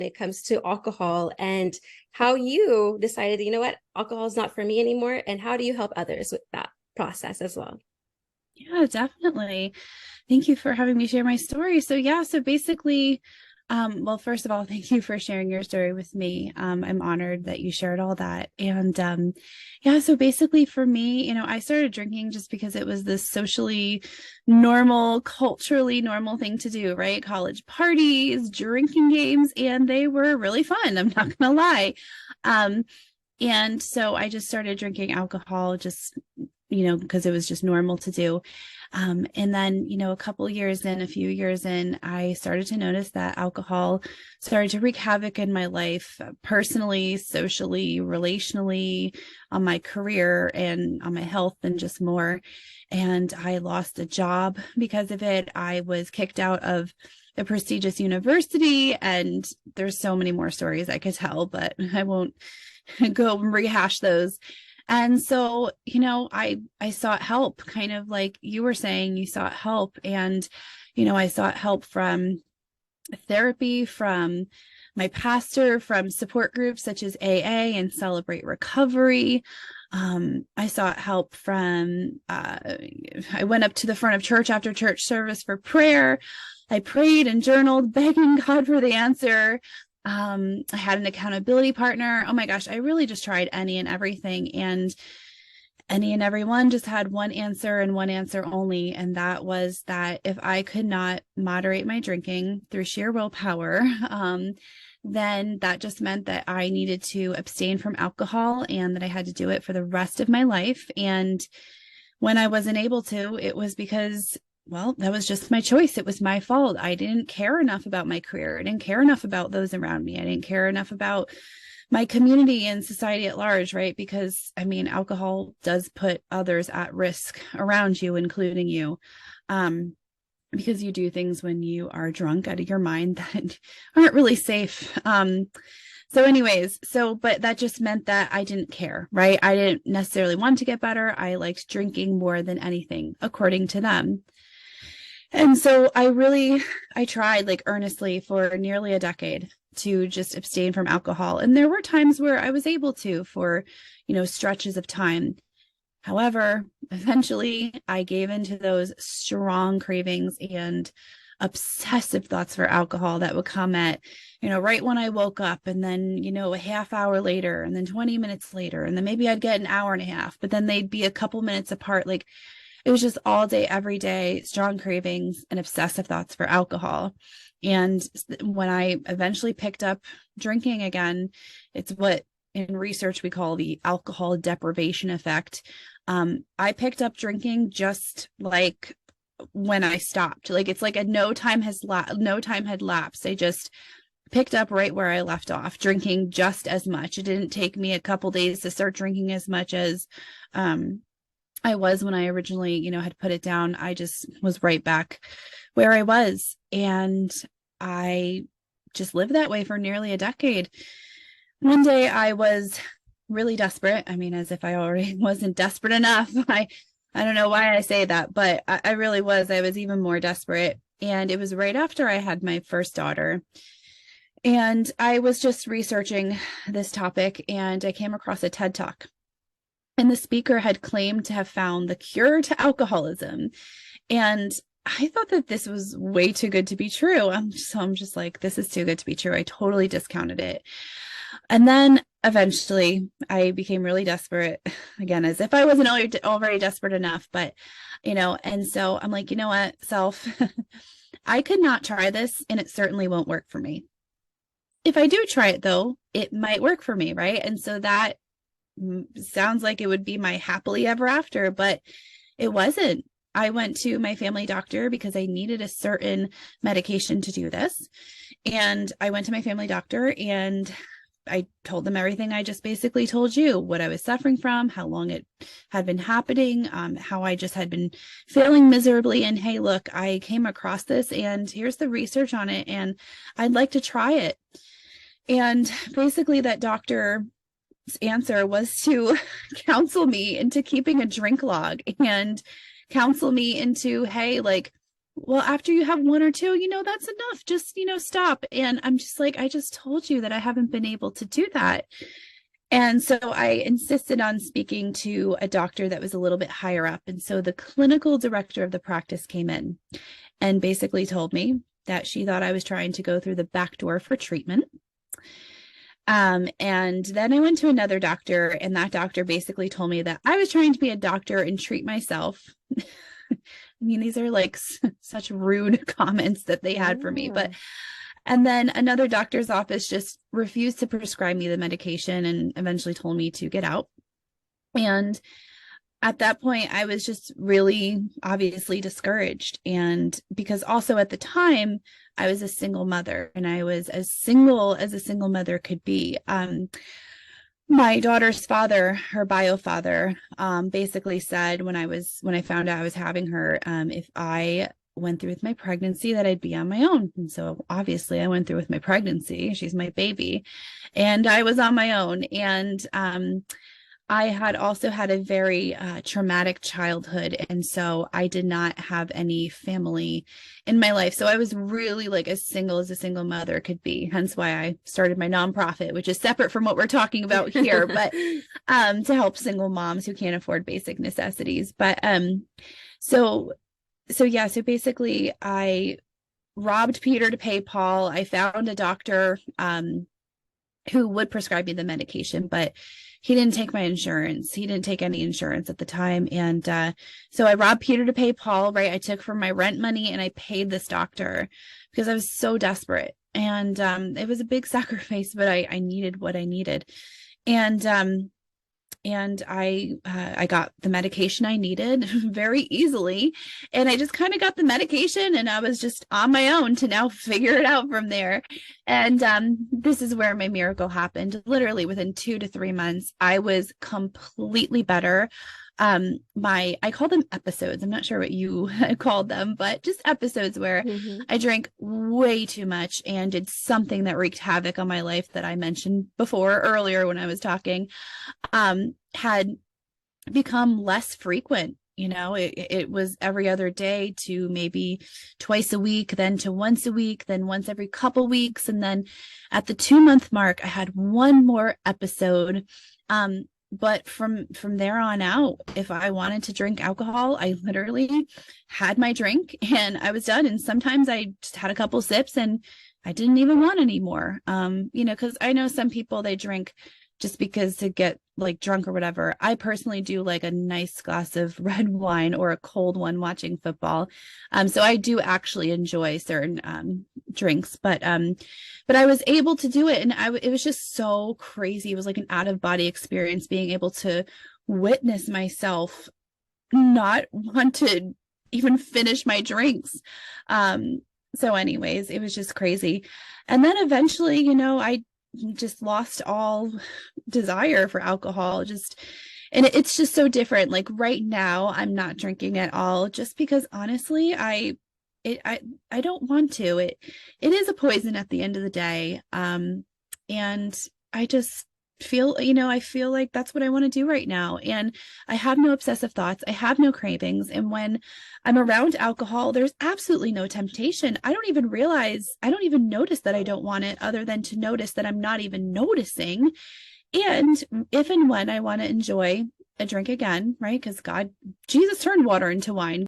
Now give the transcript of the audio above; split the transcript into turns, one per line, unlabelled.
when it comes to alcohol and how you decided, you know what, alcohol is not for me anymore. And how do you help others with that process as well?
Yeah, definitely. Thank you for having me share my story. So yeah, so basically, well, first of all, thank you for sharing your story with me. I'm honored that you shared all that. And yeah, so basically for me, I started drinking just because it was this socially normal, culturally normal thing to do, right? College parties, drinking games, and they were really fun. I'm not gonna lie. Um, and so I just started drinking alcohol just because it was just normal to do. And then, a few years in, I started to notice that alcohol started to wreak havoc in my life, personally, socially, relationally, on my career and on my health and just more. And I lost a job because of it. I was kicked out of a prestigious university, and there's so many more stories I could tell, but I won't go rehash those. And so, I sought help, kind of like you were saying, you sought help. And, I sought help from therapy, from my pastor, from support groups such as AA and Celebrate Recovery. I sought help from, I went up to the front of church after church service for prayer. I prayed and journaled, begging God for the answer. I had an accountability partner. Oh my gosh, I really just tried any and everything. And any and everyone just had one answer and one answer only. And that was that if I could not moderate my drinking through sheer willpower, then that just meant that I needed to abstain from alcohol and that I had to do it for the rest of my life. And when I wasn't able to, it was because, well, that was just my choice. It was my fault. I didn't care enough about my career. I didn't care enough about those around me. I didn't care enough about my community and society at large, right? Because I mean, alcohol does put others at risk around you, including you. Because you do things when you are drunk out of your mind that aren't really safe. So anyways, but that just meant that I didn't care, right? I didn't necessarily want to get better. I liked drinking more than anything, according to them. And so I tried like earnestly for nearly a decade to just abstain from alcohol. And there were times where I was able to for, stretches of time. However, eventually I gave into those strong cravings and obsessive thoughts for alcohol that would come at, right when I woke up, and then, a half hour later, and then 20 minutes later, and then maybe I'd get an hour and a half, but then they'd be a couple minutes apart. Like it was just all day, every day, strong cravings and obsessive thoughts for alcohol. And when I eventually picked up drinking again, it's what in research we call the alcohol deprivation effect. I picked up drinking just like when I stopped. Like it's like no time had lapsed. I just picked up right where I left off, drinking just as much. It didn't take me a couple days to start drinking as much as I was when I originally, had put it down. I just was right back where I was. And I just lived that way for nearly a decade. One day I was really desperate. I mean, as if I already wasn't desperate enough. I don't know why I say that, but I really was. I was even more desperate. And it was right after I had my first daughter. And I was just researching this topic and I came across a TED Talk. And the speaker had claimed to have found the cure to alcoholism. And I thought that this was way too good to be true. I'm just like, this is too good to be true. I totally discounted it. And then eventually I became really desperate again, as if I wasn't already desperate enough. But, and so I'm like, you know what, self, I could not try this and it certainly won't work for me. If I do try it, though, it might work for me. Right. And so that sounds like it would be my happily ever after, but it wasn't. I went to my family doctor because I needed a certain medication to do this. And I went to my family doctor and I told them everything I just basically told you, what I was suffering from, how long it had been happening, how I just had been failing miserably. And hey, look, I came across this and here's the research on it and I'd like to try it. And basically that doctor answer was to counsel me into keeping a drink log and counsel me into, hey, like, well, after you have one or two, that's enough. Just, stop. And I'm just like, I just told you that I haven't been able to do that. And so I insisted on speaking to a doctor that was a little bit higher up. And so the clinical director of the practice came in and basically told me that she thought I was trying to go through the back door for treatment. And then I went to another doctor, and that doctor basically told me that I was trying to be a doctor and treat myself. I mean, these are like such rude comments that they had for me, but and then another doctor's office just refused to prescribe me the medication and eventually told me to get out. And at that point, I was just really obviously discouraged. And because also at the time, I was a single mother, and I was as single as a single mother could be. My daughter's father, her bio father, basically said when I found out I was having her, if I went through with my pregnancy, that I'd be on my own. And so obviously I went through with my pregnancy. She's my baby, and I was on my own. And I had also had a very traumatic childhood. And so I did not have any family in my life. So I was really like as single as a single mother could be. Hence why I started my nonprofit, which is separate from what we're talking about here, but to help single moms who can't afford basic necessities. But so yeah, so basically I robbed Peter to pay Paul. I found a doctor who would prescribe me the medication, but he didn't take my insurance. He didn't take any insurance at the time. And so I robbed Peter to pay Paul, right? I took from my rent money and I paid this doctor because I was so desperate. And it was a big sacrifice, but I needed what I needed. And I got the medication I needed very easily. And I just kind of got the medication, and I was just on my own to now figure it out from there. And this is where my miracle happened. Literally within 2 to 3 months, I was completely better. I call them episodes. I'm not sure what you called them, but just episodes where I drank way too much and did something that wreaked havoc on my life that I mentioned earlier when I was talking, had become less frequent. It was every other day to maybe twice a week, then to once a week, then once every couple weeks. And then at the 2-month mark, I had one more episode. But from there on out, if I wanted to drink alcohol, I literally had my drink and I was done. And sometimes I just had a couple sips and I didn't even want any more. Because I know some people, they drink just because to get like drunk or whatever. I personally do like a nice glass of red wine or a cold one watching football. So I do actually enjoy certain drinks, but I was able to do it, and it was just so crazy. It was like an out of body experience, being able to witness myself not want to even finish my drinks. So anyways, it was just crazy. And then eventually, I just lost all desire for alcohol. And it's just so different. Like right now, I'm not drinking at all, just because honestly, I don't want to. It is a poison at the end of the day. And I just feel, I feel like that's what I want to do right now. And I have no obsessive thoughts. I have no cravings. And when I'm around alcohol, there's absolutely no temptation. I don't even notice that I don't want it, other than to notice that I'm not even noticing. And if and when I want to enjoy a drink again, right? Because Jesus turned water into wine.